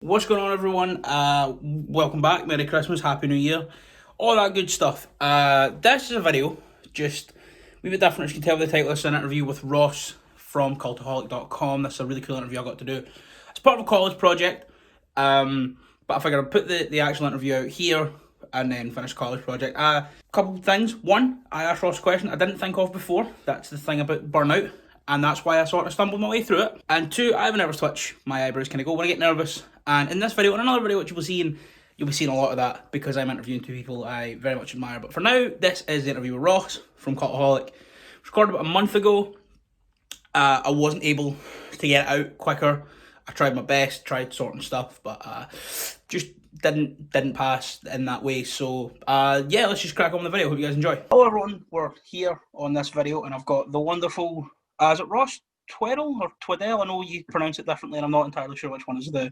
What's going on, everyone? Welcome back. Merry Christmas, Happy New Year, all that good stuff. This is a video, just we bit different. As you can tell by the title, it's an interview with Ross from Cultaholic.com. This is a really cool interview I got to do. It's part of a college project, but I figured I'd put the actual interview out here and then finish college project. Couple of things. One, I asked Ross a question I didn't think of before. That's the thing about burnout, and that's why I sort of stumbled my way through it. And two, I have a nervous twitch. My eyebrows kind of go when I get nervous. And in this video and another video which you'll be seeing a lot of that because I'm interviewing two people I very much admire. But for now, this is the interview with Ross from Cultaholic. It was recorded about a month ago. I wasn't able to get it out quicker. I tried my best, tried sorting stuff, but just didn't pass in that way. So yeah, let's just crack on with the video. Hope you guys enjoy. Hello everyone, we're here on this video and I've got the wonderful, is it Ross Tweddell or Tweddell? I know you pronounce it differently and I'm not entirely sure which one is the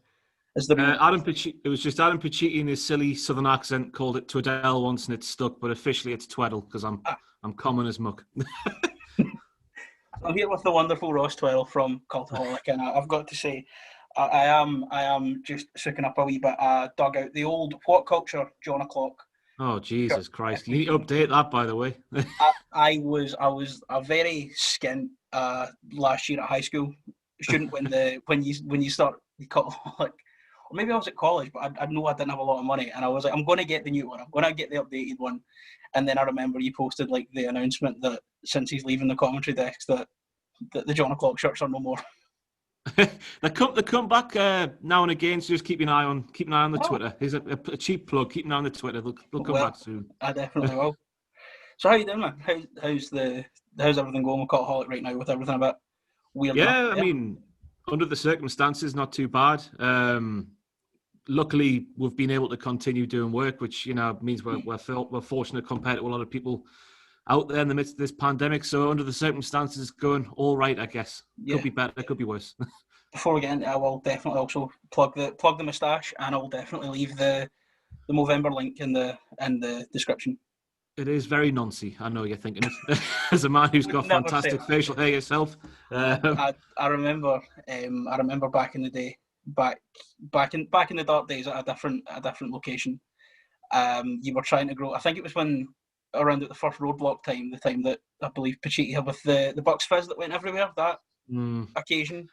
It was just Adam Pacitti in his silly southern accent called it Tweddell once and it stuck, but officially it's Tweddle because I'm common as muck. I'm here with the wonderful Ross Tweddell from Cultaholic, and I've got to say, I am just sooking up a wee bit. I dug out the old What Culture John O'Clock. Oh Jesus Christ! You need to update that, by the way. I was a very skint last year at high school student when you start the Cultaholic. Or maybe I was at college, but I know I didn't have a lot of money, and I was like, I'm going to get the new one. I'm going to get the updated one. And then I remember you posted like the announcement that since he's leaving the commentary desk, that the John O'Clock shirts are no more. They come back now and again, so just keep an eye on the Twitter. Here's a cheap plug. Keep an eye on the Twitter. They'll come back soon. I definitely will. So how you doing, man? How's everything going with Cultaholic right now? With everything a bit weird? Yeah, I mean, under the circumstances, not too bad. Luckily, we've been able to continue doing work, which means we're fortunate compared to a lot of people out there in the midst of this pandemic. So under the circumstances, going all right, I guess. Could be better, could be worse. Before we get into it, I will definitely also plug the moustache, and I will definitely leave the Movember link in the description. It is very noncy. I know you're thinking it. As a man who's got fantastic facial hair yourself. I remember back in the day. Back in the dark days at a different location, you were trying to grow. I think it was when around at the first roadblock time, the time that I believe Pacitti had with the Bucks fizz that went everywhere that occasion,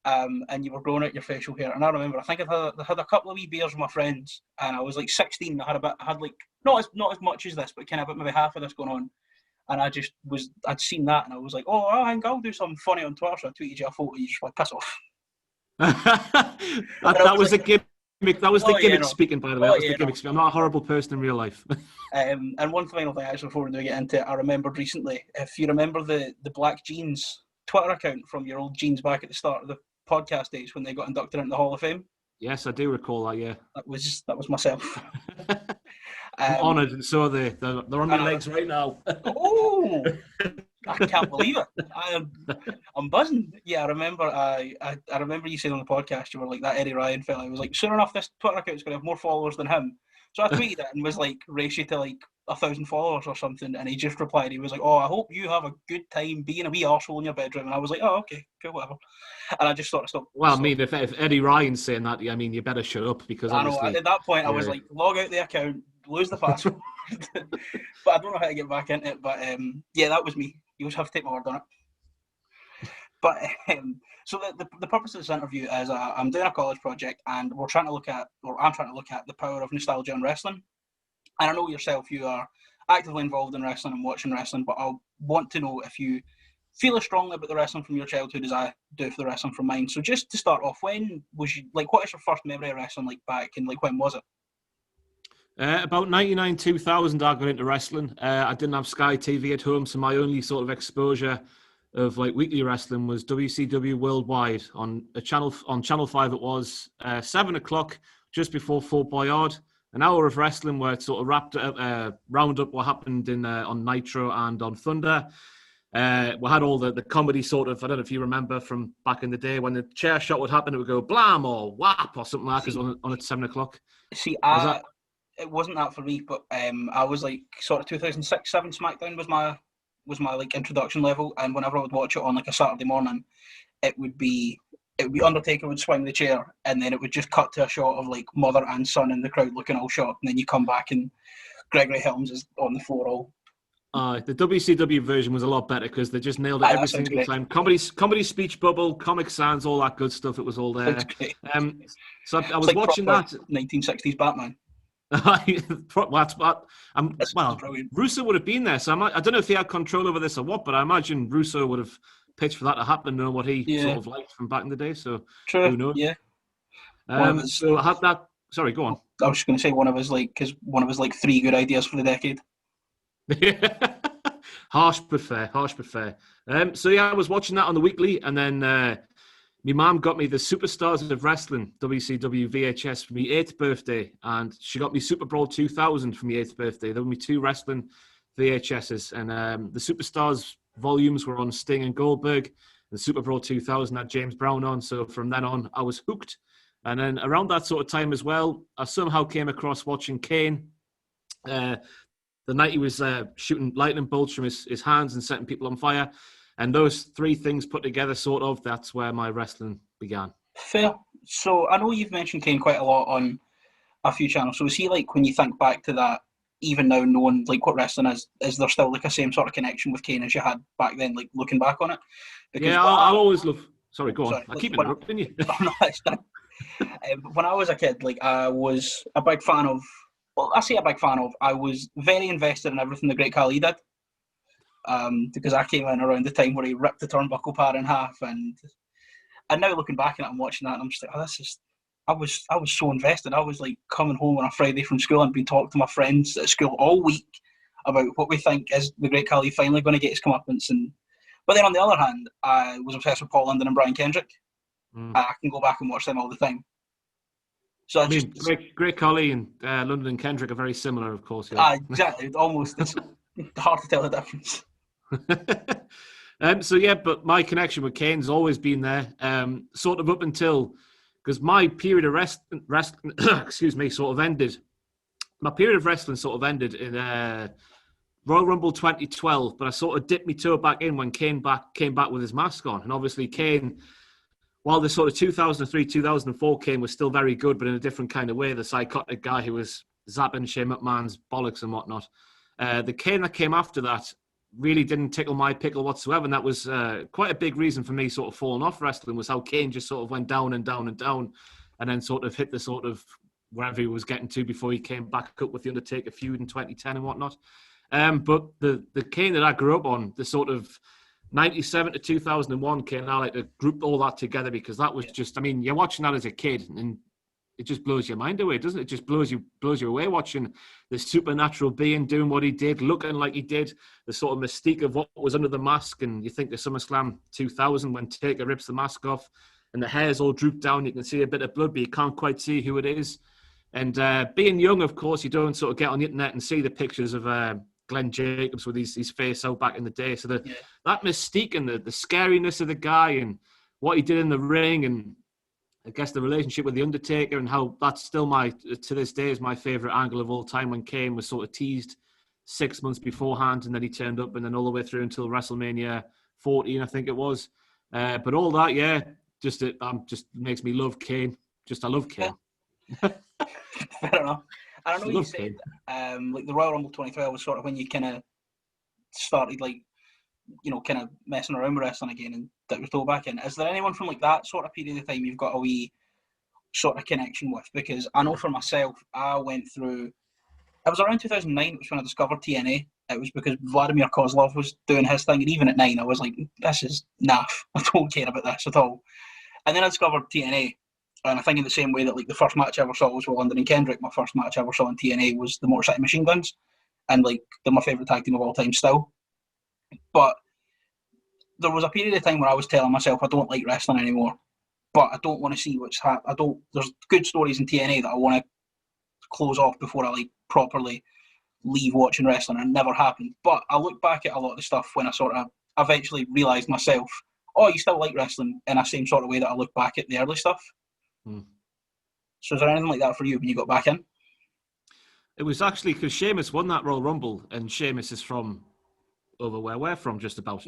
and you were growing out your facial hair. And I remember, I think I had a couple of wee beers with my friends, and I was like 16. I had like not as much as this, but kind of maybe half of this going on. And I'd seen that, and I was like, oh, I think I'll do something funny on Twitter. So I tweeted you a photo. You just like piss off. that was a gimmick. That was the gimmick speaking, by the way. That was the gimmick speaking. I'm not a horrible person in real life. And one final thing, actually, before we do get into it, I remembered recently, if you remember the Black Jeans Twitter account from your old jeans back at the start of the podcast days when they got inducted into the Hall of Fame. Yes, I do recall that. Yeah, that was myself. I'm honoured, and so they're on my legs right now. Oh, I can't believe it. I'm buzzing. Yeah, I remember you saying on the podcast you were like, that Eddie Ryan fella. I was like, soon enough this Twitter account's going to have more followers than him. So I tweeted it and was like, race you to like 1,000 followers or something, and he just replied, he was like, oh, I hope you have a good time being a wee arsehole in your bedroom. And I was like, oh, okay, cool, whatever. And I just sort of stopped. Well, I mean, if Eddie Ryan's saying that, I mean, you better shut up, because I know, at that point I was like, log out the account, lose the password. But I don't know how to get back into it. But yeah, that was me. You just have to take my word on it. But so the purpose of this interview is I'm doing a college project, and I'm trying to look at the power of nostalgia in wrestling. And I know yourself, you are actively involved in wrestling and watching wrestling, but I want to know if you feel as strongly about the wrestling from your childhood as I do for the wrestling from mine. So just to start off, when was you, like, what is your first memory of wrestling like back, and like when was it? About 99, 2000, I got into wrestling. I didn't have Sky TV at home, so my only sort of exposure of like weekly wrestling was WCW Worldwide on Channel 5. It was 7 o'clock, just before Fort Boyard. An hour of wrestling where it sort of round up what happened on Nitro and on Thunder. We had all the comedy sort of, I don't know if you remember from back in the day when the chair shot would happen, it would go blam or whap or something like that on at 7 o'clock. See, it wasn't that for me, but I was like sort of 2006, 7 SmackDown was my like introduction level, and whenever I would watch it on like a Saturday morning, it would be it would be Undertaker would swing the chair, and then it would just cut to a shot of like mother and son in the crowd looking all shocked, and then you come back and Gregory Helms is on the floor all. The WCW version was a lot better because they just nailed it every single time. Comedy speech bubble, Comic Sans, all that good stuff. It was all there. So I was like watching that 1960s Batman. Russo would have been there, so I don't know if he had control over this or what, but I imagine Russo would have pitched for that to happen, knowing what he sort of liked from back in the day. So true, who knows? Yeah. So I had that. Sorry, go on. I was just going to say one of his 3 good ideas for the decade. Harsh but fair. So yeah, I was watching that on the weekly, and then my mum got me the Superstars of Wrestling WCW VHS for my 8th birthday, and she got me Super Brawl 2000 for my 8th birthday. There were me 2 wrestling VHSs, and the Superstars volumes were on Sting and Goldberg. The Super Brawl 2000 had James Brown on, so from then on I was hooked. And then around that sort of time as well, I somehow came across watching Kane. The night he was shooting lightning bolts from his hands and setting people on fire. And those 3 things put together, that's where my wrestling began. Fair. So I know you've mentioned Kane quite a lot on a few channels. So is he like, when you think back to that, even now knowing like what wrestling is there still like a same sort of connection with Kane as you had back then, like looking back on it? Because I'll always love... Sorry, go on. I keep interrupting you. No, it's not. When I was a kid, like I was a big fan of... Well, I say a big fan of. I was very invested in everything the Great Khali did, because I came in around the time where he ripped the turnbuckle pad in half, and now looking back at it and watching that, and I'm just like, I was so invested. I was like coming home on a Friday from school and being talking to my friends at school all week about what we think is the Great Khali finally going to get his comeuppance. But then on the other hand, I was obsessed with Paul London and Brian Kendrick. I can go back and watch them all the time. So I mean, Great Khali and London and Kendrick are very similar, of course. Yeah. Exactly. Almost. It's hard to tell the difference. But my connection with Kane's always been there, sort of up until, because my period of wrestling, sort of ended. My period of wrestling sort of ended in Royal Rumble 2012, but I sort of dipped my toe back in when Kane came back with his mask on. And obviously Kane, while the sort of 2003, 2004 Kane was still very good, but in a different kind of way, the psychotic guy who was zapping Shane McMahon's bollocks and whatnot. The Kane that came after that really didn't tickle my pickle whatsoever, and that was quite a big reason for me sort of falling off wrestling, was how Kane just sort of went down and down and down, and then sort of hit the sort of wherever he was getting to before he came back up with the Undertaker feud in 2010 and whatnot. But the Kane that I grew up on, the sort of 97 to 2001 Kane, I like to group all that together, because that was just, I mean, you're watching that as a kid and it just blows your mind away, doesn't it? It just blows you away watching the supernatural being doing what he did, looking like he did, the sort of mystique of what was under the mask. And you think of SummerSlam 2000 when Taker rips the mask off and the hair's all drooped down, you can see a bit of blood, but you can't quite see who it is. And being young, of course, you don't sort of get on the internet and see the pictures of Glenn Jacobs with his face out back in the day. So that mystique and the scariness of the guy and what he did in the ring, and I guess the relationship with the Undertaker, and how that's still to this day is my favourite angle of all time, when Kane was sort of teased 6 months beforehand and then he turned up, and then all the way through until WrestleMania 14, I think it was. But all that, just makes me love Kane. I love Kane. Fair enough. I don't know, you said like the Royal Rumble 2012 was sort of when you kind of started, like, you know, kind of messing around with wrestling again and dip your toe back in. Is there anyone from like that sort of period of time you've got a wee sort of connection with? Because I know for myself, I went through, it was around 2009, it was when I discovered TNA. It was because Vladimir Kozlov was doing his thing, and even at 9 I was like, this is naff, I don't care about this at all. And then I discovered TNA, and I think in the same way that like the first match I ever saw was with London and Kendrick, my first match I ever saw in TNA was the Motor City Machine Guns, and like they're my favourite tag team of all time still. But there was a period of time where I was telling myself I don't like wrestling anymore, but I don't want to see what's happening. There's good stories in TNA that I want to close off before I like properly leave watching wrestling, and it never happened. But I look back at a lot of the stuff when I sort of eventually realised myself, oh, you still like wrestling, in a same sort of way that I look back at the early stuff. So is there anything like that for you when you got back in? It was actually because Sheamus won that Royal Rumble, and Sheamus is from over where we're from, just about.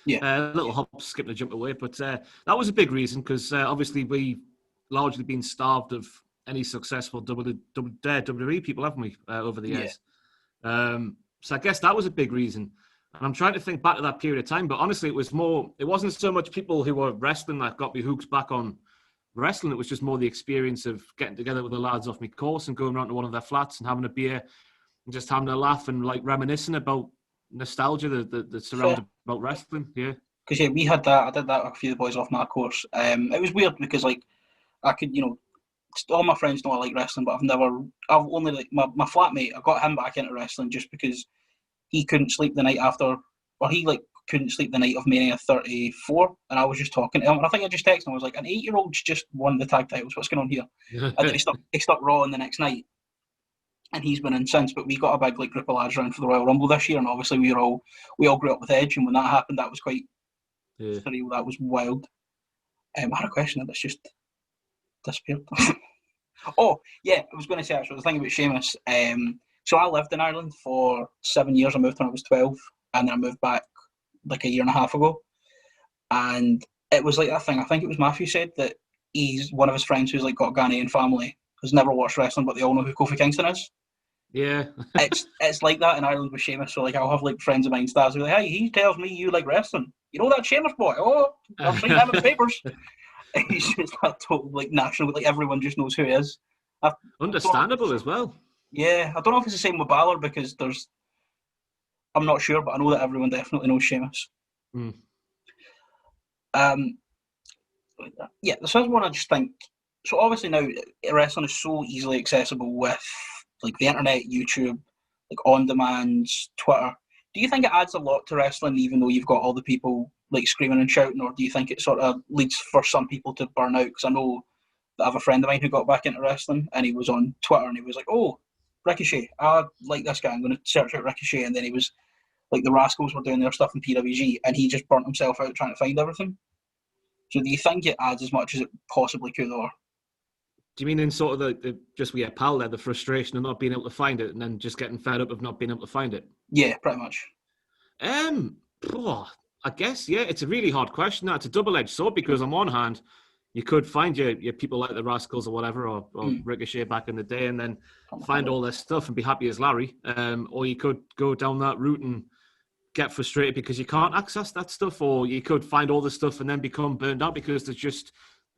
Yeah. A little hop, skip and a jump away. But that was a big reason because obviously we've largely been starved of any successful WWE people, haven't we, over the Yeah. years? So I guess that was a big reason. And I'm trying to think back to that period of time, but honestly, it wasn't so much people who were wrestling that got me hooked back on wrestling. It was just more the experience of getting together with the lads off my course and going around to one of their flats and having a beer and just having a laugh and like reminiscing about nostalgia that surrounded about wrestling. Yeah. Because yeah, we had that. I did that with a few of the boys off my course. It was weird because like I could, all my friends know I like wrestling, but I've only like my flatmate. I got him back into wrestling just because he couldn't sleep the night after, or he like couldn't sleep the night of Mania 34, and I was just talking to him, and I think I just texted him. I was like, an 8-year-old's just won the tag titles. What's going on here? And then he stuck Raw on the next night, and he's been in since. But we got a big like group of lads around for the Royal Rumble this year, and obviously we all grew up with Edge, and when that happened, that was quite surreal. That was wild. I had a question that's just disappeared. Oh yeah, I was going to say actually the thing about Sheamus. So I lived in Ireland for 7 years. I moved when I was 12, and then I moved back like a year and a half ago. And it was like that thing. I think it was Matthew said that he's one of his friends who's like got a Ghanaian family who's never watched wrestling, but they all know who Kofi Kingston is. Yeah. It's like that in Ireland with Sheamus. So like I'll have like friends of mine, stars, who are like, hey, he tells me you like wrestling. You know that Sheamus boy? Oh, I've seen him in the papers. He's just that total like national. Like everyone just knows who he is. Understandable as well. Yeah, I don't know if it's the same with Balor because I'm not sure, but I know that everyone definitely knows Sheamus. Mm. Yeah, this is one I just think. So obviously now wrestling is so easily accessible with like the internet, YouTube, like on demands, Twitter. Do you think it adds a lot to wrestling, even though you've got all the people like screaming and shouting, or do you think it sort of leads for some people to burn out? Because I know that I have a friend of mine who got back into wrestling, and he was on Twitter, and he was like, "Oh, Ricochet, I like this guy. I'm going to search out Ricochet," and then he was like, the Rascals were doing their stuff in PWG, and he just burnt himself out trying to find everything. So do you think it adds as much as it possibly could, or? Do you mean in sort of the just with your pal there, the frustration of not being able to find it, and then just getting fed up of not being able to find it? Yeah, pretty much. I guess yeah. It's a really hard question. That's a double-edged sword because on one hand, you could find your people like the Rascals or whatever, or Ricochet back in the day, and then find all their stuff and be happy as Larry. Or you could go down that route and get frustrated because you can't access that stuff, or you could find all the stuff and then become burned out because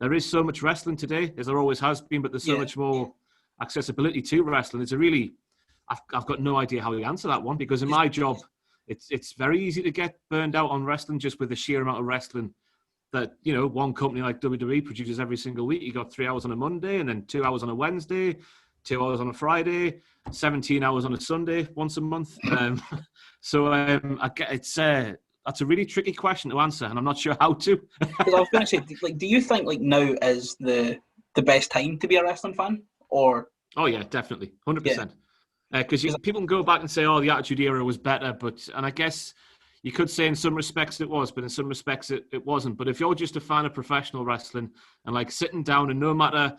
there is so much wrestling today, as there always has been, but there's so much more accessibility to wrestling. It's a really, I've got no idea how you answer that one because in my job, it's very easy to get burned out on wrestling just with the sheer amount of wrestling that, one company like WWE produces every single week. You got 3 hours on a Monday and then 2 hours on a Wednesday, 2 hours on a Friday, 17 hours on a Sunday once a month. I get that's a really tricky question to answer, and I'm not sure how to. Because I was going to say, like, do you think like now is the best time to be a wrestling fan, or? Oh yeah, definitely, 100%. Because people can go back and say, "Oh, the Attitude Era was better," and I guess you could say in some respects it was, but in some respects it wasn't. But if you're just a fan of professional wrestling and like sitting down and no matter.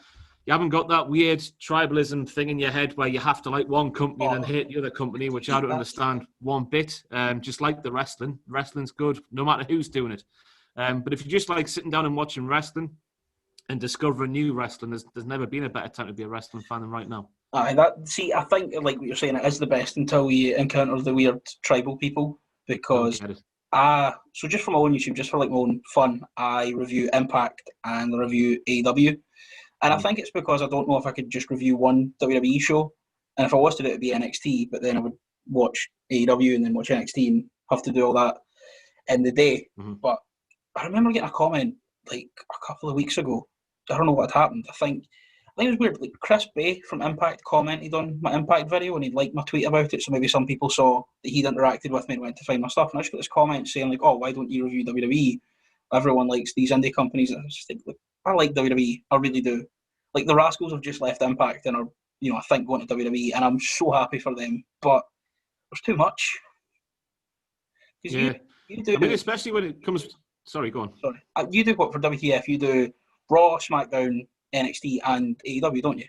You haven't got that weird tribalism thing in your head where you have to like one company and then hate the other company, which I don't understand one bit. Just like the wrestling. Wrestling's good, no matter who's doing it. But if you just like sitting down and watching wrestling and discovering new wrestling, there's never been a better time to be a wrestling fan than right now. I think like what you're saying, it is the best until you encounter the weird tribal people because so just for my own YouTube, just for like my own fun, I review Impact and I review AEW. And I think it's because I don't know if I could just review one WWE show. And if I was to do it, it'd be NXT, but then I would watch AEW and then watch NXT and have to do all that in the day. Mm-hmm. But I remember getting a comment like a couple of weeks ago. I don't know what had happened. I think it was weird. Like Chris Bay from Impact commented on my Impact video and he'd liked my tweet about it. So maybe some people saw that he'd interacted with me and went to find my stuff. And I just got this comment saying like, "Oh, why don't you review WWE? Everyone likes these indie companies." And I was just like, look, I like WWE. I really do. Like the Rascals have just left Impact and are, I think going to WWE, and I'm so happy for them. But there's too much. Yeah, you do. I mean, especially when it comes. Sorry, go on. Sorry, you do what for WTF? You do Raw, SmackDown, NXT, and AEW, don't you?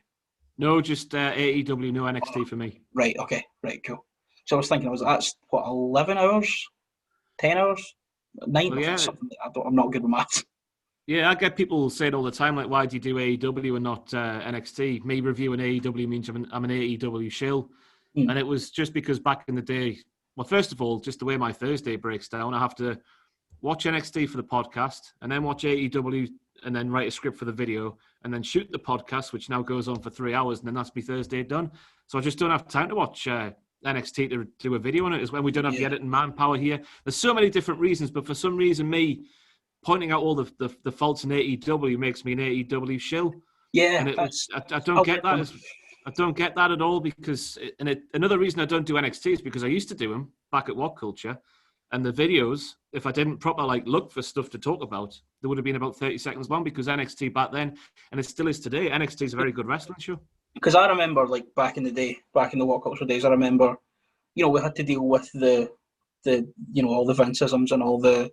No, just AEW, no NXT for me. Right. Okay. Right. Cool. So I was thinking, that's what, 11 hours, 10 hours, 9 Well, yeah, something. I'm not good with maths. yeah. I get people saying all the time, like, why do you do AEW and not NXT? Me reviewing AEW means I'm an AEW shill. Hmm. And it was just because back in the day, well, first of all, just the way my Thursday breaks down, I have to watch NXT for the podcast and then watch AEW and then write a script for the video and then shoot the podcast, which now goes on for 3 hours. And then that's me Thursday done. So I just don't have time to watch NXT to do a video on it, as well. We don't have the Yeah. editing manpower here. There's so many different reasons, but for some reason, me pointing out all the faults in AEW makes me an AEW shill. Yeah, And that's. I don't get that. I don't get that at all because, another reason I don't do NXT is because I used to do them back at What Culture, and the videos, if I didn't proper look for stuff to talk about, they would have been about 30 seconds long because NXT back then, and it still is today, NXT is a very good wrestling show. Because I remember, back in the day, back in the What Culture days, I remember, we had to deal with the all the Vinceisms and all the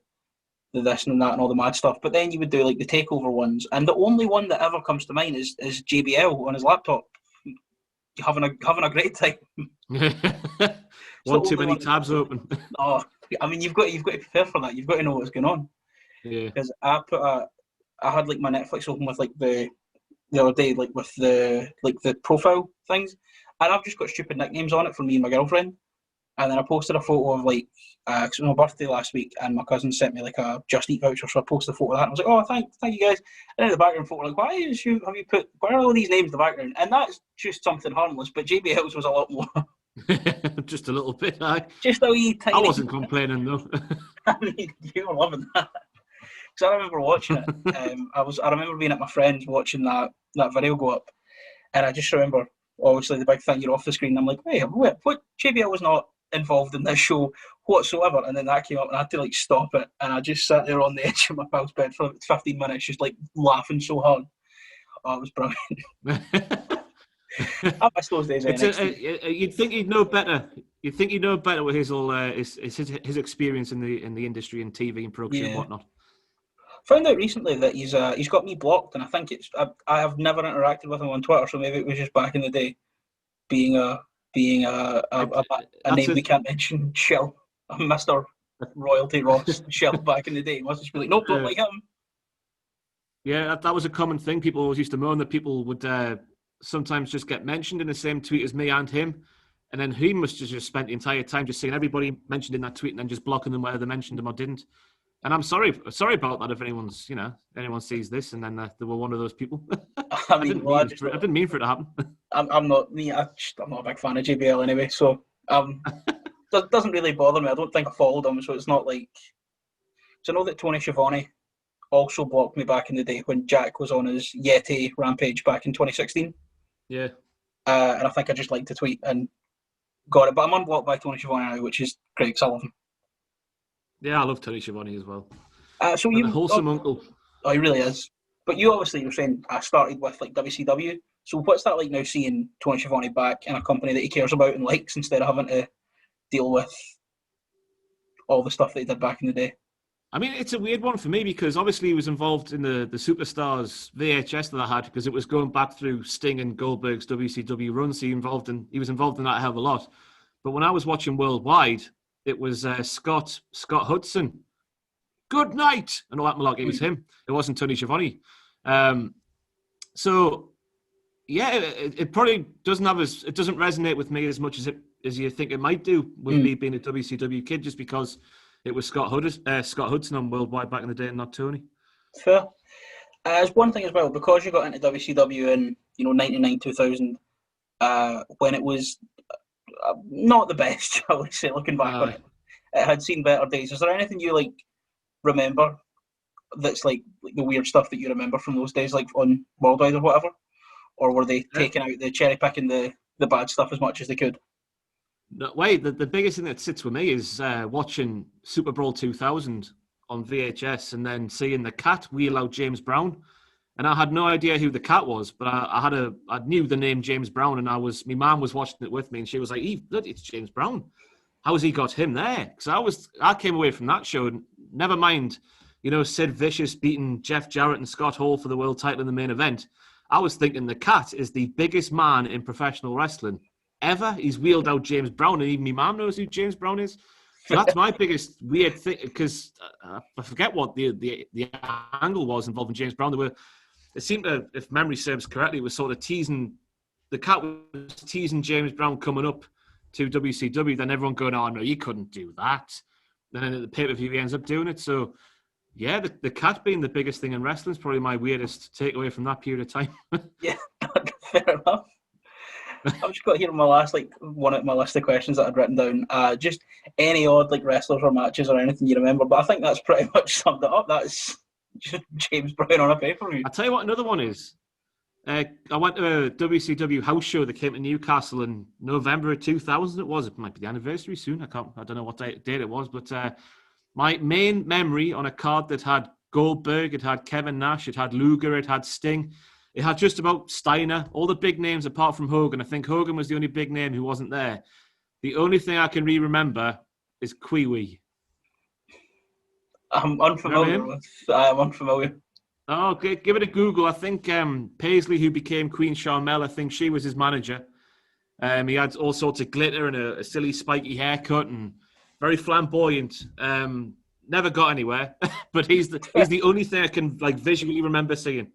this and that and all the mad stuff. But then you would do the takeover ones, and the only one that ever comes to mind is JBL on his laptop, having a great time. One too many tabs open. Oh, I mean, you've got to prepare for that. You've got to know what's going on. Yeah. Because I had my Netflix open with the other day, with the profile things, and I've just got stupid nicknames on it for me and my girlfriend. And then I posted a photo of because it was my birthday last week, and my cousin sent me a Just Eat voucher, so I posted a photo of that. And I was like, "Oh, thank you guys." And in the background photo, why are all these names in the background? And that's just something harmless, but JBL's was a lot more. Just a little bit. Just a wee tiny. I wasn't complaining though. I mean, you were loving that. Because I remember watching it. I remember being at my friend's watching that video go up, and I just remember obviously the big finger off the screen. I'm like, "Wait, what? JBL was not involved in this show whatsoever." And then that came up, and I had to stop it, and I just sat there on the edge of my pal's bed for 15 minutes, just laughing so hard. Oh, it was brilliant. I miss those days. You'd think he'd know better. You'd think he'd know better with his experience in the industry and TV and production and whatnot. Found out recently that he's got me blocked, and I think I have never interacted with him on Twitter, so maybe it was just back in the day, being a name we can't mention, Shell, Mr. Royalty Ross Shell back in the day. He must just be like, nope, don't like him. Yeah, that was a common thing. People always used to moan that people would sometimes just get mentioned in the same tweet as me and him, and then he must have just spent the entire time just seeing everybody mentioned in that tweet and then just blocking them whether they mentioned them or didn't. And I'm sorry about that if anyone sees this and then they were one of those people. I didn't mean for it to happen. I'm not a big fan of JBL anyway, so it doesn't really bother me. I don't think I followed him, so it's not like. So I know that Tony Schiavone also blocked me back in the day when Jack was on his Yeti rampage back in 2016. Yeah. And I think I just liked to tweet and got it, but I'm unblocked by Tony Schiavone now, which is great. I love him. Yeah, I love Tony Schiavone as well. So you a wholesome uncle. Oh, he really is. But you obviously were saying I started with WCW. So what's that like now, seeing Tony Schiavone back in a company that he cares about and likes instead of having to deal with all the stuff that he did back in the day? I mean, it's a weird one for me because obviously he was involved in the Superstars VHS that I had because it was going back through Sting and Goldberg's WCW runs. He was involved in that a hell of a lot. But when I was watching Worldwide, it was Scott Hudson. Good night, and all that malarkey. It was him. It wasn't Tony Schiavone. So yeah, it probably doesn't resonate with me as much as you think it might do with me being a WCW kid, just because it was Scott Hudson on Worldwide back in the day, and not Tony. Fair. There's one thing as well, because you got into WCW in 99, 2000, when it was not the best, I would say, looking back on it. It had seen better days. Is there anything you remember that's the weird stuff that you remember from those days, on Worldwide or whatever? Or were they taking out the cherry picking the bad stuff as much as they could? No, wait, the biggest thing that sits with me is watching Super Bowl 2000 on VHS and then seeing the Cat wheel out James Brown. And I had no idea who the Cat was, but I knew the name James Brown, and my mum was watching it with me, and she was like, "Eve, it's James Brown. How has he got him there?" Because I came away from that show, and never mind, Sid Vicious beating Jeff Jarrett and Scott Hall for the world title in the main event. I was thinking the Cat is the biggest man in professional wrestling ever. He's wheeled out James Brown, and even my mum knows who James Brown is. So that's my biggest weird thing, because I forget what the angle was involving James Brown. It seemed to, if memory serves correctly, it was sort of teasing, the cat was teasing James Brown coming up to WCW, then everyone going, oh no, you couldn't do that. And then at the pay-per-view, he ends up doing it. So yeah, the cat being the biggest thing in wrestling is probably my weirdest takeaway from that period of time. Yeah, fair enough. I've just got here on my last, one of my list of questions that I'd written down. Just any odd, wrestlers or matches or anything you remember. But I think that's pretty much summed it up. That's just James Brown on a pay-per-view. I'll tell you what another one is. I went to a WCW house show that came to Newcastle in November of 2000. It was. It might be the anniversary soon. I don't know what date it was. But my main memory on a card that had Goldberg, it had Kevin Nash, it had Luger, it had Sting. It had just about Steiner, all the big names apart from Hogan. I think Hogan was the only big name who wasn't there. The only thing I can remember is Kiwi. I'm unfamiliar with. I'm unfamiliar. Oh, okay. Give it a Google. I think Paisley, who became Queen Charmel, I think she was his manager. He had all sorts of glitter and a silly spiky haircut and very flamboyant. Never got anywhere, but he's the only thing I can visually remember seeing.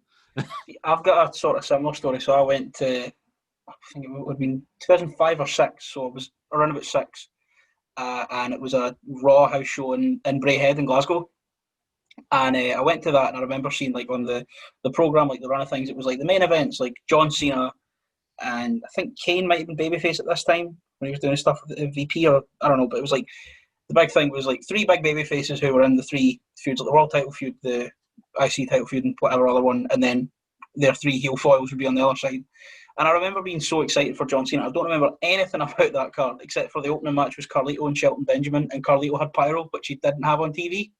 I've got a sort of similar story. So I went to, I think it would have been 2005 or 6, so it was around about 6. And it was a Raw house show in Braehead in Glasgow. And I went to that, and I remember seeing on the programme, the run of things, it was the main events, John Cena, and I think Kane might have been babyface at this time when he was doing stuff with the VP, or I don't know, but it was the big thing was 3 big babyfaces who were in the 3 feuds, the world title feud, the IC title feud, and whatever other one, and then their 3 heel foils would be on the other side. And I remember being so excited for John Cena. I don't remember anything about that card except for the opening match was Carlito and Shelton Benjamin, and Carlito had pyro, which he didn't have on TV.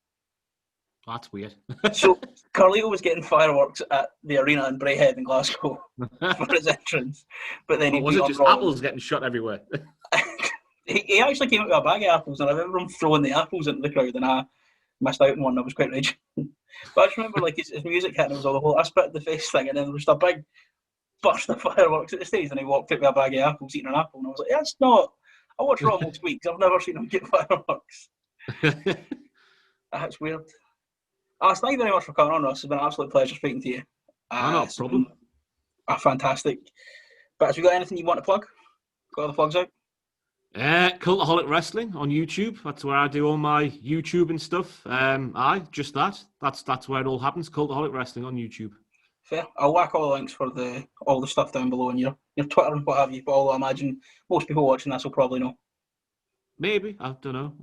That's weird. So Carlito was getting fireworks at the arena in Braehead in Glasgow for his entrance, but then was it just apples getting shot everywhere? he actually came out with a bag of apples, and I remember him throwing the apples into the crowd, and I missed out on one. I was quite raging. But I just remember his music hit, and it was all the whole I spit the face thing, and then there was a big burst of fireworks at the stage, and he walked out with a bag of apples, eating an apple, and I was like, that's not. I watch Raw most weeks. I've never seen him get fireworks. That's weird. Thank you very much for coming on, Ross. It's been an absolute pleasure speaking to you. No problem. Fantastic. But have you got anything you want to plug? Got all the plugs out? Cultaholic Wrestling on YouTube. That's where I do all my YouTube and stuff. Just that. That's where it all happens. Cultaholic Wrestling on YouTube. Fair. I'll whack all the links for all the stuff down below on your Twitter and what have you. But although I imagine most people watching this will probably know. Maybe. I don't know.